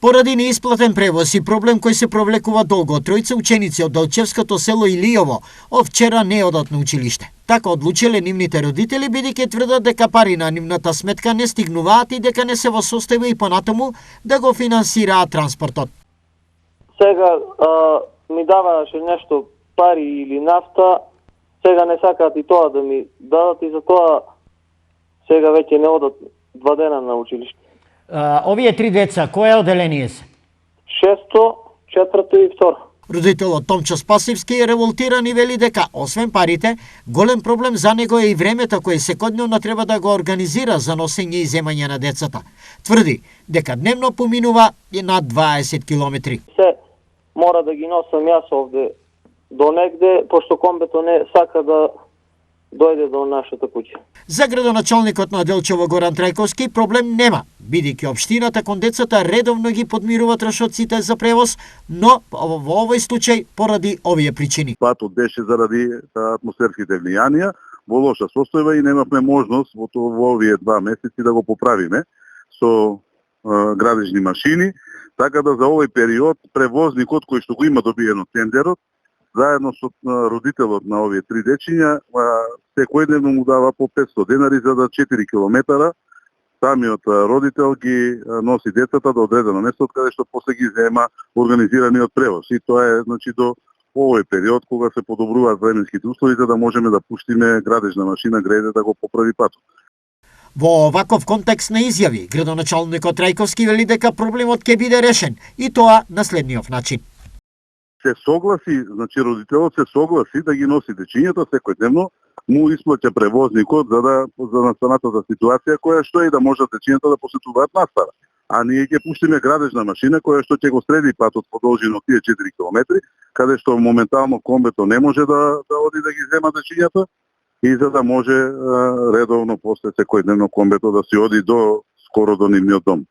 Поради неисплатен превоз и проблем кој се провлекува долго, тројца ученици од Далчевското село Илијово од вчера не одат на училиште. Така одлучиле нивните родители, бидејќи тврдат дека пари на нивната сметка не стигнуваат и дека не се во состојба и понатаму да го финансираат транспортот. Сега ми даваше нешто пари или нафта, сега не сакаат и тоа да ми дадат и затоа сега веќе не одат 2 дена на училиште. Овие 3 деца, кое оделение се? 6-то, 4-то и 2-то. Родителот Томчо Спасивски е револтиран и вели дека, освен парите, голем проблем за него е и времето кое секојдневно треба да го организира за носење и земање на децата. Тврди дека дневно поминува и над 20 километри. Се мора да ги носам јас овде до негде, пошто комбето не сака да дојде до нашата куќа. За градоначалникот на Делчево Горан Трајковски проблем нема, бидејќи општината кон децата редовно ги подмирува трошоците за превоз, но во овој случај поради овие причини. Патот беше заради атмосферските влијанија во лоша состојба и немавме можност во овие 2 месеци да го поправиме со градежни машини, така да за овој период превозникот кој што го има добиено тендерот заедно со родителот на овие 3 дечиња секојдневно му дава по 500 денари за да 4 километара самиот родител ги носи децата до одредено место каде што после ги зема организираниот превоз. И тоа е до овој период кога се подобруваат временските услови за да можеме да пуштиме градежна машина греде да го поправи патот. Во оваков контекст на изјави, градоначалникот Трајковски вели дека проблемот ќе биде решен и тоа на следниот начин. Се согласи, родителот се согласи да ги носи дечињата секојдневно, му исплаќа превозникот за настанатата ситуација која што е да можат дечињата да посетуваат настава. А ние ќе пуштиме градежна машина која што ќе го среди патот по должина од тие 4 километри, каде што моментално комбето не може да оди да ги зема дечињата и за да може редовно после секојдневно комбето да си оди скоро до нивниот дом.